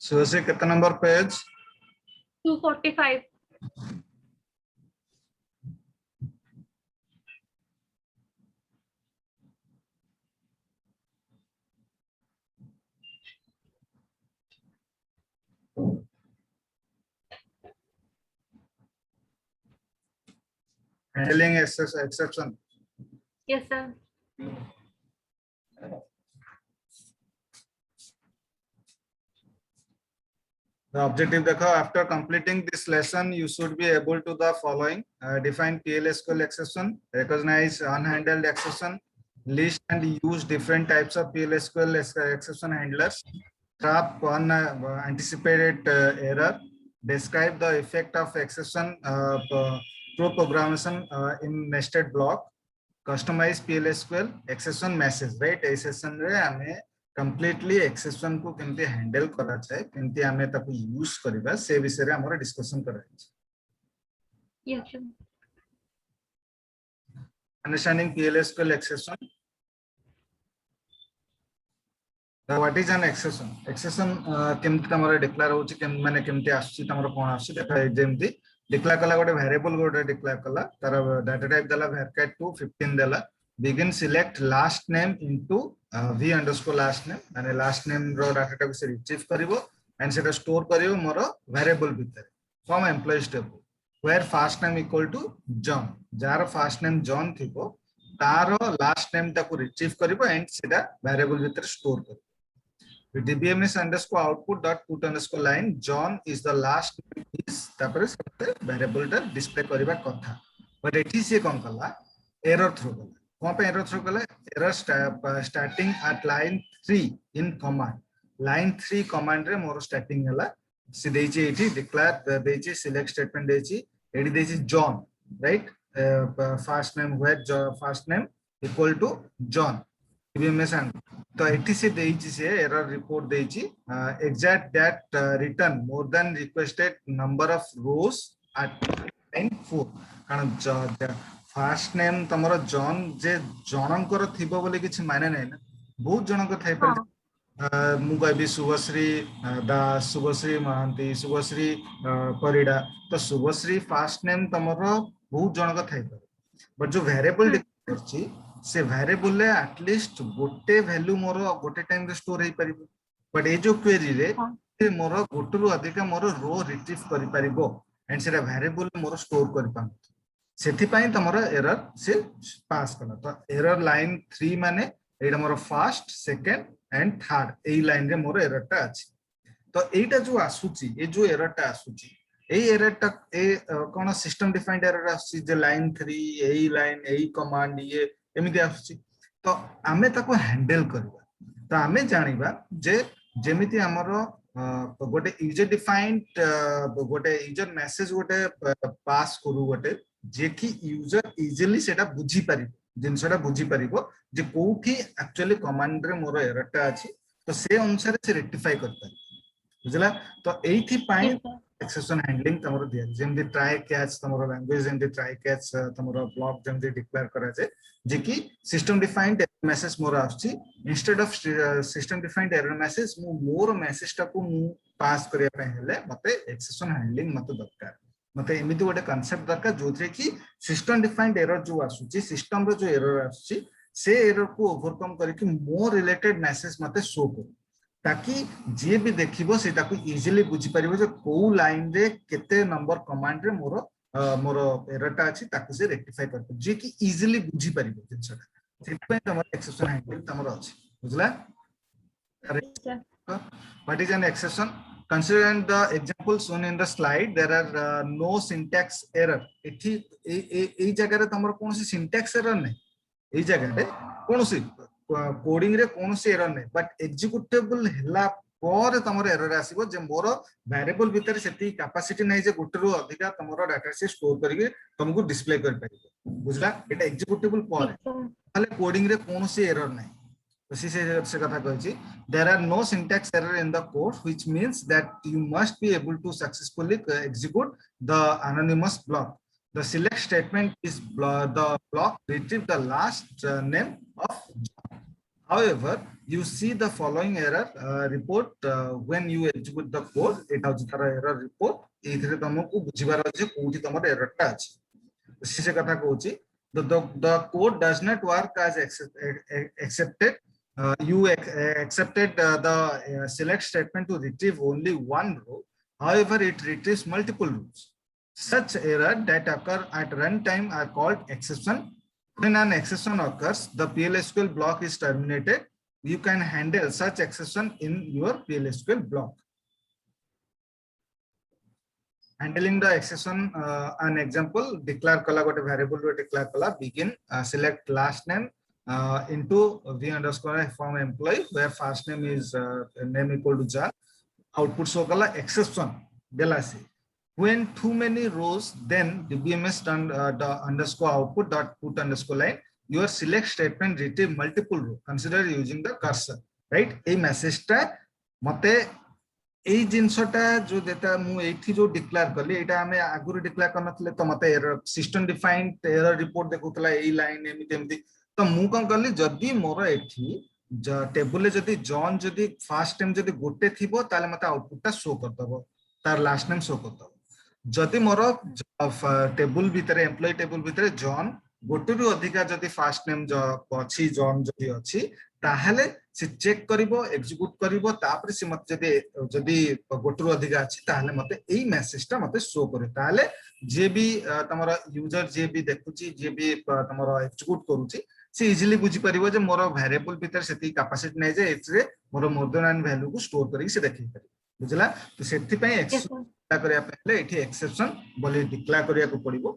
सुश्री कितना number page? 245. Handling exception. Yes, sir. The objective देखो, after completing this lesson, you should be able to the following: define PLSQL exception, recognize unhandled exception, list and use different types of PLSQL exception handlers, trap one anticipated error, describe the effect of exception through programmation in nested block, customize PLSQL exception message. Right? A session रे हमें completely exception को केमती handle करा जाए, केमती हमें ताकू use करिबा से विषय रे हमारा discussion करा जाए. Yes, sir. Understanding PLSQL exception. What is an exception? Exception केमती तमरा declare होची केम माने केमती आसी तमरा कोन आसी देखा जेमती declare कला गोटे variable गोटे declare कला तारा data type दला varchar2 15 दला begin select last name into v underscore last name माने last name रो data type से retrieve करिवो and सेटा store करिवो मोर variable भितर from employees table where first name equal to John jar first name John थिबो तारो last name ताको retrieve करिवो and सेटा variable भितर store करिवो. DBMS underscore output dot put underscore line John is the last is variable that display करिबा कथा but एठी से कौन कला error throw कला कौन पे error throw कला error starting at line 3 in command line 3 command रे मोर starting हला से देछि एठी declare देछि select statement देछि एठी देछि John right first name where first name equal to John DBMS and तो एटी से देइछि से एरर रिपोर्ट देइछि exact that return more than requested number of rows at line 4 कारण फर्स्ट नेम तमरो जॉन जे जनकर थिबो बोले किछि माने नै ना बहुत जनक थाइ पर मु कहबी शुभश्री दास शुभश्री महांती शुभश्री परिडा तो शुभश्री फर्स्ट नेम तमरो बहुत जनक थाइ पर बट जो वेरिएबल डिक्लेयर करछि से वेरिएबल ले एटलीस्ट गोटे वैल्यू मोर गोटे टाइम रे स्टोर हे परिबो बट ए जो क्वेरी रे मोर गोटरू अधिक मोर रो रिट्रीव करि परिबो एंड सेटा वेरिएबल मोर स्टोर करि पान सेथि पई तमरो एरर से पास कला तो एरर लाइन 3 माने एटा मोर फर्स्ट सेकंड एंड थर्ड ए लाइन रे मोर एरर ता अछि तो एटा जो आसुची ए जो एरर ता आसुची ए एरर ता ए कोन सिस्टम डिफाइंड एरर आसुची जे लाइन 3 ए लाइन ए कमांड ये एमिति आसुची तो आमे ताको हैंडल करबा तो आमे जानिबा जे जेमिति हमरो गोटे यूजर डिफाइंड गोटे यूजर मैसेज गोटे पास करू गोटे जे कि यूजर इजीली सेटा बुझी परिबो जिनसटा बुझी परिबो जे कोठी एक्चुअली कमांड रे मोर एररटा अछि तो से अनुसार से रेक्टिफाई कर परिबो बुझला तो एथि पाई एक्सेप्शन हैंडलिंग तमरो दिया जेमदि ट्राई कैच तमरो लैंग्वेज जेमदि ट्राई कैच तमरो ब्लॉक जेमदि डिक्लेयर करा जे जे कि सिस्टम डिफाइंड मैसेज मोर आछि instead of system defined error message मोर मैसेज टा को मु पास करिया पे हेले मते एक्सेप्शन हैंडलिंग मते दरकार मते एमिति गोटे कांसेप्ट दरकार जोथरे कि सिस्टम डिफाइंड एरर जो आछि सिस्टम रो जो एरर आछि से एरर को ओवरकम करके मोर रिलेटेड मैसेज मते शो करू ताकि जे भी देखिबो सेटा को इजीली बुझी परिबो जे को लाइन रे केते नंबर कमांड रे मोर मोर एररटा अछि ताकु से रेक्टिफाई करबो जे कि इजीली बुझी परिबो जिनसटा सेट तमर एक्सेप्शन हैंडलिंग तमर अछि बुझला what is an exception considering the example shown in the slide there are no syntax error एठी ए जगह रे तमर कोनसी syntax error नै ए जगह रे कोनसी कोडिंग रे कोनसी एरर नै बट एग्जीक्यूटेबल हला पर तमर एरर आसीबो जे मोर वेरिएबल भीतर सेती कैपेसिटी नै जे गुटरू अधिका तमरो डाटा से स्टोर करके तुमको डिस्प्ले कर परिबो बुझला एटा एग्जीक्यूटेबल पर ताले कोडिंग रे कोनसी एरर नै तो से कथा कहछि there are no syntax error in the code which means that you must be able to successfully execute the anonymous block the select statement is the block retrieve the last name of John However, you see the following error report when you execute the code. It has the error report. एथिरे तुमको बुझिबार अछि कोठी तमर error टा अछि से कथा कहूची the code does not work as accepted. You accepted the select statement to retrieve only one row. However, it retrieves multiple rows. Such error that occur at runtime are called exception. When an exception occurs, the PLSQL block is terminated. You can handle such exception in your PLSQL block. Handling the exception, an example, declare kala gote variable ro declare kala begin, select last name into v underscore from employee where first name is name equal to jar. Output show kala exception delasi. When too many rows, then the BMS the underscore output dot put underscore line. Your select statement retrieve multiple row. Consider using the cursor, right? A message ta mate এই জিনিসটা जो data मु एठी जो declare करली एटा हमें आगुरी declare करनथले तो मते error system defined error report देखुतला एई लाइन एमिति एमिति तो मु कोन करली जदी मोर एठी टेबल ले जदी जॉन जदी फर्स्ट टाइम जदी गोटे थिबो ताले मते आउटपुट शो कर दबो तार लास्ट नेम शो कर दबो जदी मोर टेबल भीतर एम्प्लॉय टेबल भीतर जॉन गोटे रु अधिका जदी फर्स्ट नेम जो अछि जॉन जदी अछि ताहले से चेक करिवो एग्जीक्यूट करिवो तापर से मते जदी गोटे रु अधिका अछि ताहले मते एई मेसेजटा मते शो करे ताहले जे भी तमरा यूजर जे भी देखुची जे भी तमरा एग्जीक्यूट करूची से इजीली बुझी परिबो जे मोर वेरिएबल भीतर सेती कैपेसिटी नै जे एथरे मोर मोर देन एंड वैल्यू को स्टोर करी से देखि पारि बुझला तो सेति पय एक्सेप्ट करिया पहले एठी एक्सेप्शन बोली डिक्लेयर करिया को पड़िबो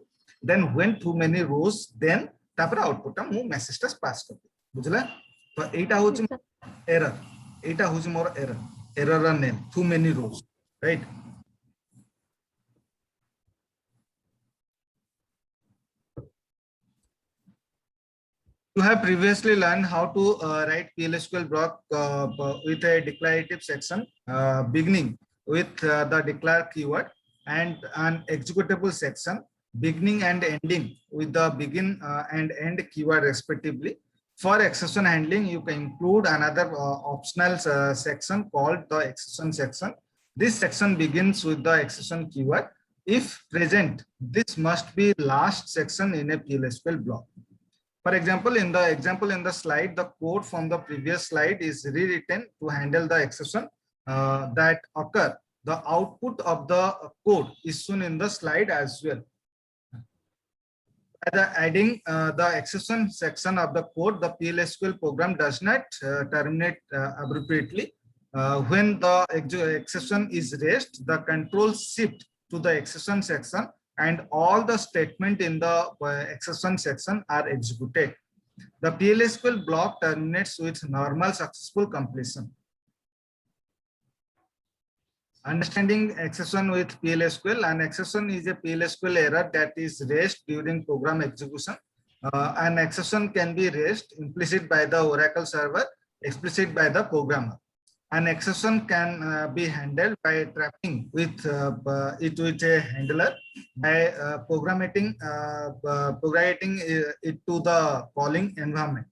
then when too many rows then तापर आउटपुट मु मेसेजटा पास कर बुझला तो एटा होची एरर एटा होची मोर error name too many rows right You have previously learned how to write PLSQL block with a declarative section beginning with the declare keyword and an executable section beginning and ending with the begin and end keyword respectively. For exception handling, you can include another optional section called the exception section. This section begins with the exception keyword. If present, this must be last section in a PLSQL block. For example, in the slide, the code from the previous slide is rewritten to handle the exception that occur. The output of the code is shown in the slide as well. By adding the exception section of the code, the PLSQL program does not terminate abruptly. When the exception is raised, the control shift to the exception section and all the statement in the exception section are executed. The PLSQL block terminates with normal successful completion. Understanding exception with PLSQL. An exception is a PLSQL error that is raised during program execution. An exception can be raised implicit by the Oracle server, explicit by the programmer. An exception can be handled by trapping with it with a handler by programming it to the calling environment.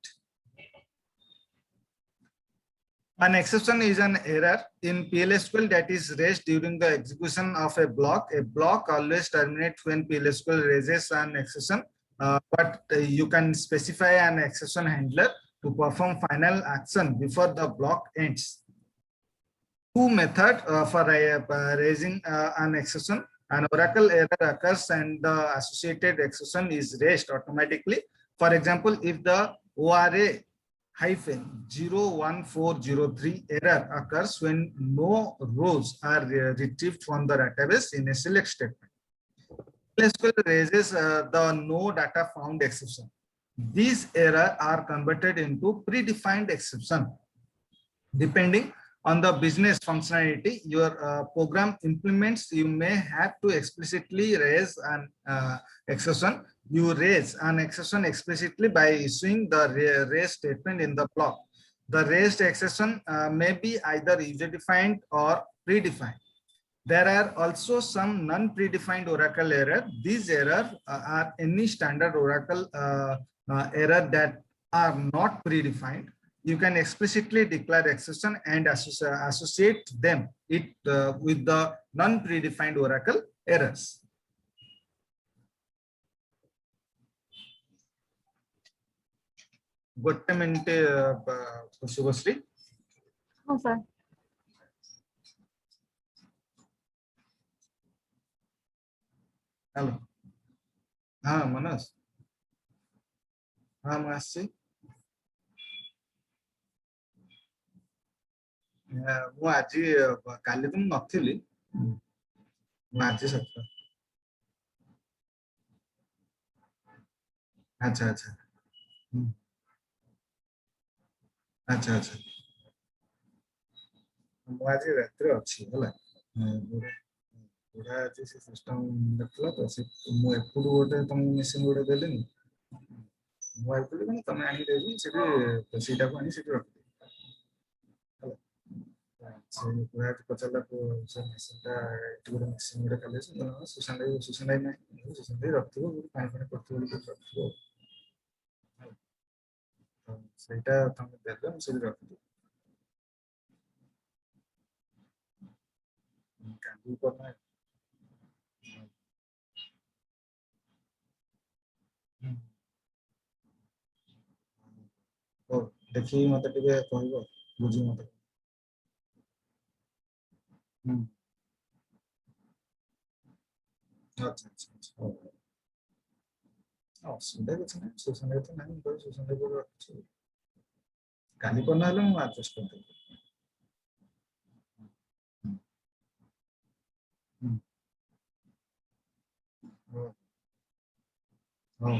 An exception is an error in PLSQL that is raised during the execution of a block. A block always terminates when PLSQL raises an exception, but you can specify an exception handler to perform final action before the block ends. Two methods for raising an exception. An Oracle error occurs and the associated exception is raised automatically. For example, if the ORA -01403 error occurs when no rows are retrieved from the database in a select statement, PLSQL raises the no data found exception. These errors are converted into predefined exception. Depending on the business functionality your program implements, you may have to explicitly raise an exception. You raise an exception explicitly by issuing the raise statement in the block. The raised exception may be either user-defined or predefined. There are also some non-predefined Oracle error. These errors are any standard Oracle error that are not predefined. you can explicitly declare exception and associate them with the non-predefined oracle errors. ଗୋଟେ minute Subhashree हाँ sir hello हाँ मनोज हाँ ମୁଁ ଆସିଛି ମୁଁ ଆଜି କାଲି ତ ମୁଁ ନଥିଲି ମୁଁ ଆଜି ସକାଳ ଆଚ୍ଛା ଆଚ୍ଛା ଆଚ୍ଛା ଆଚ୍ଛା ମୁଁ ଆଜି ରାତିରେ ଅଛି ହେଲା बुढ़ा अच्छे से सिस्टम देखला तो से मु एपुड गोटे तुम मशीन गोटे देलेनी मु आइतली कोन तमे आनी देबी सेठी सीटा को आनी सेठी रखि ହେଲା से बुढ़ा तो पचला को से मशीन टा एटी गोटे मशीन गोटे कले से सुसंदे नहीं सुसंदे रखथिबो पानी पानी करथिबो रखथिबो तो सेटा तमे देले मु सेठी रखि कांदी करना ओ देखि मते टिके कहबो बुझी मते अच्छा अच्छा असुविधा किसी ना सुसंदे तो नहीं कोई सुसंदे को रखछि काली करना हले मु एडजस्ट कर देबो हां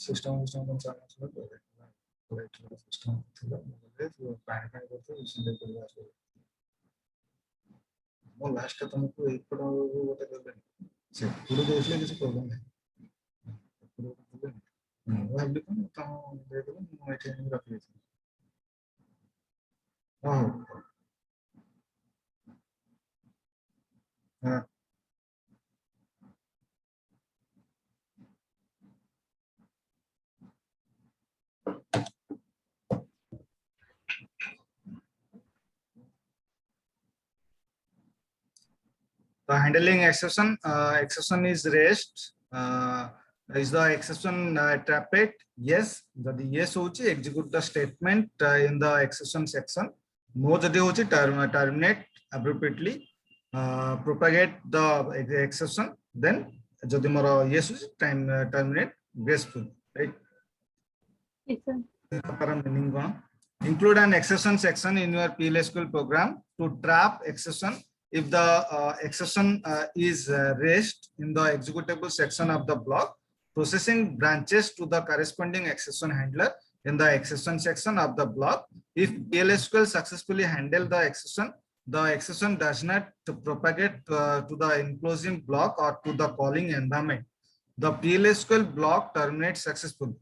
सिस्टम सिस्टम को चला चला राइट सिस्टम थिला बोले तो पानी पानी करते सुसंदे को आसे मो लास्ट तुमको एक पड़ गोटे देबे से पूरा देसले किसी प्रॉब्लम नहीं पूरा देबे ମୁଁ ଭାବିଲି କଣ ତମ ଦେଇଦେବ ମୁଁ ଏଠି ଆଣିକି ରଖିଦେଇଥିଲି ହଁ ହଁ The handling exception, exception is raised. Is the exception trapped? Yes. The yes hochi execute the statement in the exception section. No jodi hochi terminate appropriately. Propagate the exception. Then jodi moro yes hochi terminate graceful. Right? yes sir Meaning kona? Include an exception section in your PLSQL program to trap exception. If the exception is raised in the executable section of the block, processing branches to the corresponding exception handler in the exception section of the block. If PLSQL successfully handle the exception does not propagate to the enclosing block or to the calling environment. The PLSQL block terminates successfully.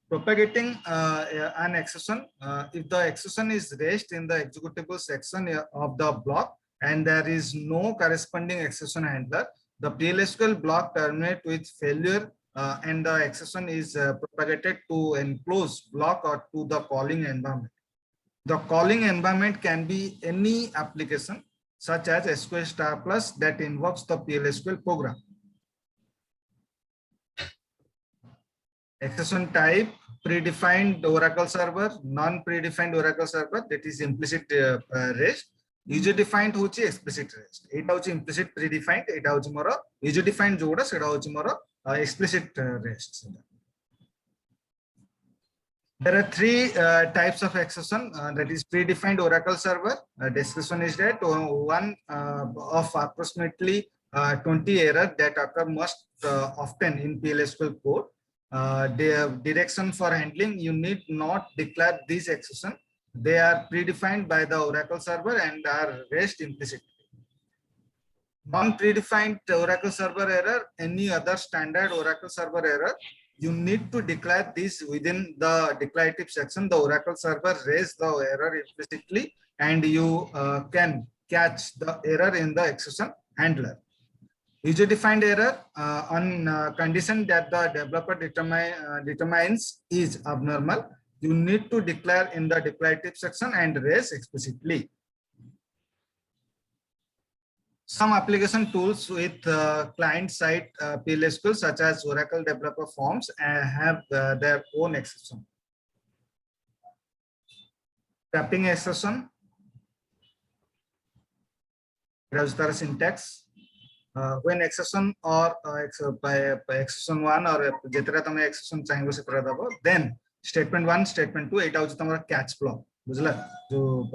Propagating an exception, if the exception is raised in the executable section of the block, and there is no corresponding exception handler, the PLSQL block terminates with failure and the exception is propagated to enclosed block or to the calling environment. The calling environment can be any application such as SQL Star Plus that invokes the PLSQL program. Exception type, predefined Oracle server, non-predefined Oracle server, that is implicit REST. User defined hochi explicit REST. Eta hochi implicit predefined, eta hochi moro user defined joda seda hochi moro explicit REST. There are three types of exception, that is predefined Oracle server. Description is that one of approximately 20 errors that occur most often in PLSQL code. The direction for handling, you need not declare these exceptions. They are predefined by the Oracle server and are raised implicitly. Non-predefined Oracle server error, any other standard Oracle server error, you need to declare this within the declarative section. The Oracle server raise the error implicitly and you can catch the error in the exception handler. User defined error on condition that the developer determines is abnormal. You need to declare in the declarative section and raise explicitly. Some application tools with client-side PLSQL such as Oracle Developer Forms have their own exception. Trapping exception. Here's the syntax. When exception or exception 1 or jetera tame exception chahibo setara dabo, then statement 1 statement 2 eta hoji tamara catch block bujla jo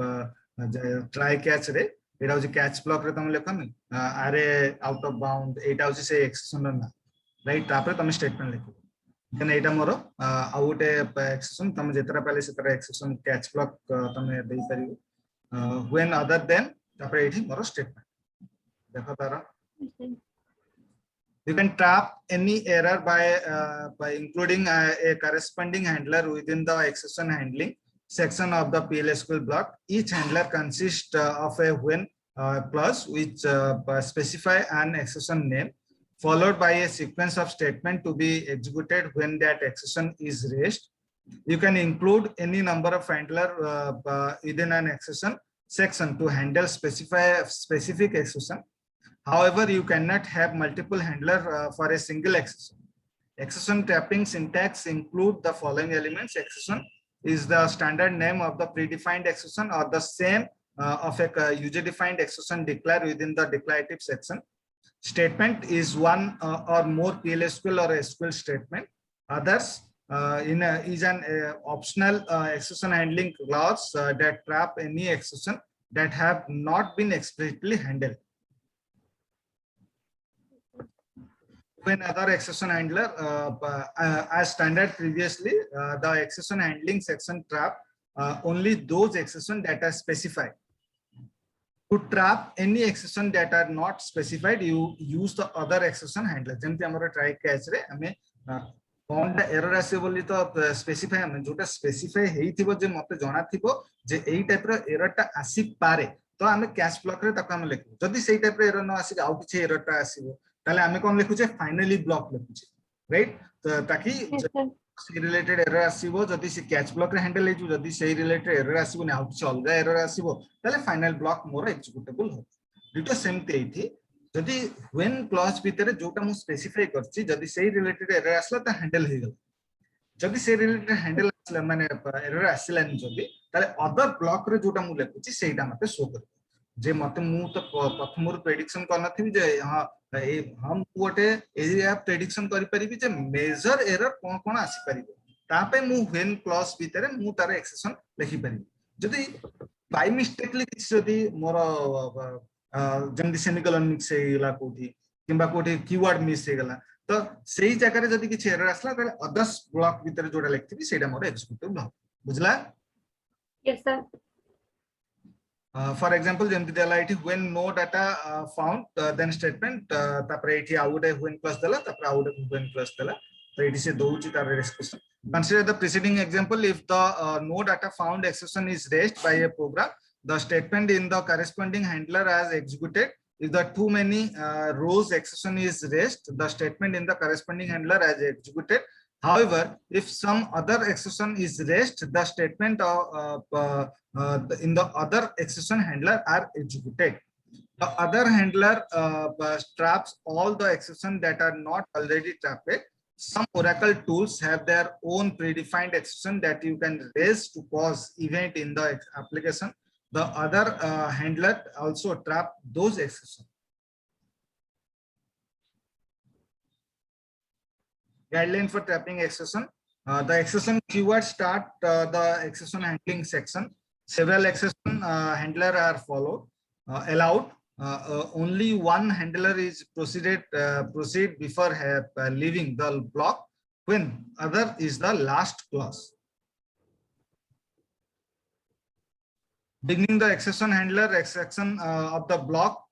try catch re eta hoji catch block re tame lekhani array out of bound eta hoji se exception na right tapre tame statement lekho then eta moro out exception tame jetera pale setara exception catch block tame dei paribo when other than tapre eti moro statement dekho tara. You can trap any error by including a corresponding handler within the exception handling section of the PLSQL block. Each handler consists of a when clause which specify an exception name, followed by a sequence of statement to be executed when that exception is raised. You can include any number of handler within an exception section to handle specific exception. However, you cannot have multiple handlers for a single exception. Exception trapping syntax include the following elements. Exception is the standard name of the predefined exception or the same of a user-defined exception declared within the declarative section. Statement is one or more PLSQL or SQL statement. Others is an optional exception handling clause that trap any exception that have not been explicitly handled. When other exception handler as standard previously, the exception handling section trap only those exceptions that are specified. To trap any exception that are not specified, you use the other exception handler. Jemti amara try catch re ame on the error ase boli to specify ame jota specify heithibo je mate jana thibo je ei type ro error ta asi pare to ame catch block re taku ame lekhu jodi sei type ro error no asi au kichi error ta asibo ताले आमे कोन लेखुचे finally block लेखुचे right तो ताकि से related error आसीबो जदी से catch block रे handle लेजु जदी से रिलेटेड एरर आसीबो ने आउ किछ अलगा एरर आसीबो ताले फाइनल ब्लॉक मोर एक्जिक्यूटेबल हो डिटो सेम तेथि जदी व्हेन क्लॉज भीतर जोटा मु स्पेसिफाई करछि जदी से रिलेटेड एरर आसला त हैंडल हे गेल जदी से रिलेटेड हैंडल आसला माने एरर आसिलानी जदी ताले अदर ब्लॉक रे जोटा मु लेखुछि सेटा मते शो कर जे मते मु तो प्रथमर प्रेडिक्शन करना थि जे हां हम गोटे एरिया प्रेडिक्शन करि परिबि जे मेजर एरर कोन कोन आसी परिबो तापे मु व्हेन क्लॉज भीतर मु तार एक्सेप्शन लिखि परिबि जदी बाय मिस्टेकली किछ जदी मोर जंदी सेमिकोलन मिक्स हे गेला कोठी किबा कोठी कीवर्ड मिस हे गेला तो सेही जगह रे जदी किछ एरर आसला ताले अदर्स ब्लॉक भीतर जोडा लिखथिबि सेटा मोर एक्जिक्यूटेबल हो बुझला yes sir for example jemti dela iti when no data found then statement tapre iti aude when plus dela tapre aude when plus dela so iti se douchi tar expression. Consider the preceding example. If the no data found exception is raised by a program, the statement in the corresponding handler as executed. If the too many rows exception is raised, the statement in the corresponding handler as executed. However, if some other exception is raised, the statement in the other exception handler are executed. The other handler traps all the exceptions that are not already trapped. Some Oracle tools have their own predefined exception that you can raise to pause event in the application. The other handler also trap those exceptions. Guideline for trapping exception. The exception keyword start the exception handling section. Several exception handler are followed, allowed. Only one handler is proceed before leaving the block when other is the last clause. Beginning the exception handler exception of the block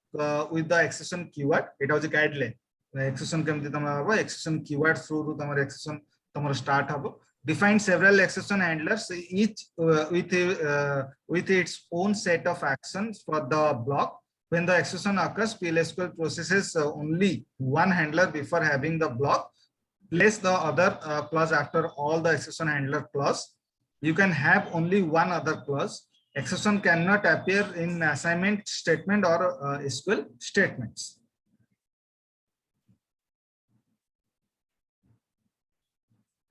with the exception keyword. It was a guideline. Exception केमती तमरा exception keyword through तमरा exception तमरा start हबो. Define several exception handlers each with its own set of actions for the block. when the execution occurs, PLSQL processes only one handler before having the block. Place the other clause after all the exception handler clause. You can have only one other clause. Exception cannot appear in assignment statement or SQL statements.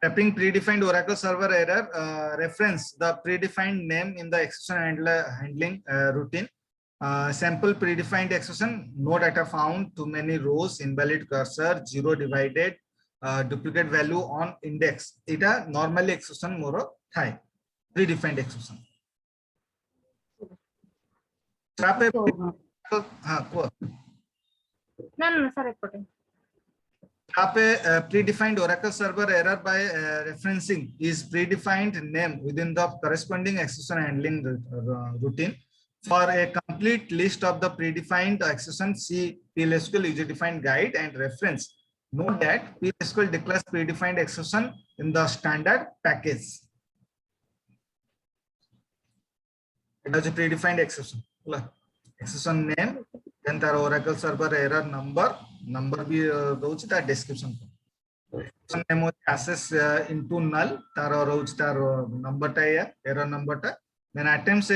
Tapping predefined Oracle server error, reference the predefined name in the exception handling routine. Sample predefined exception, no data found, too many rows, invalid cursor, 0 divided, duplicate value on index. Ita normally exception more thai predefined exception. No, sir, reporting. Predefined Oracle server error by referencing is predefined name within the corresponding exception handling routine. For a complete list of the predefined exception, see PLSQL user defined guide and reference. Note that PLSQL declares predefined exception in the standard package. It has a predefined exception. Exception name, then the Oracle server error number be the description. Exception name access into null, tar number error number. Then attempts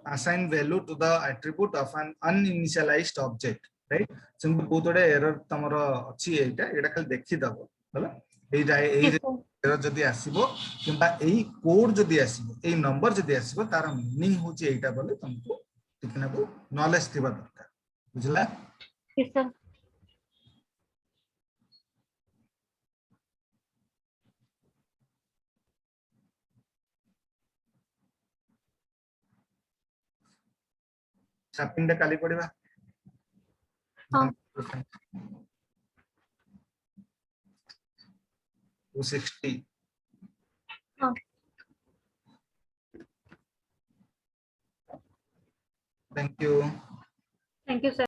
assign value to the attribute of an uninitialized object, right? Simple both error tamara achi eta kal dekhi dabo hala error jodi asibo kimba ei code jodi asibo ei number jodi asibo tar meaning hochi eita bole tumko tikna ko knowledge thiba darkar bujla. Yes, sir. Shopping da kali padiba 260. Thank you. Thank you, sir.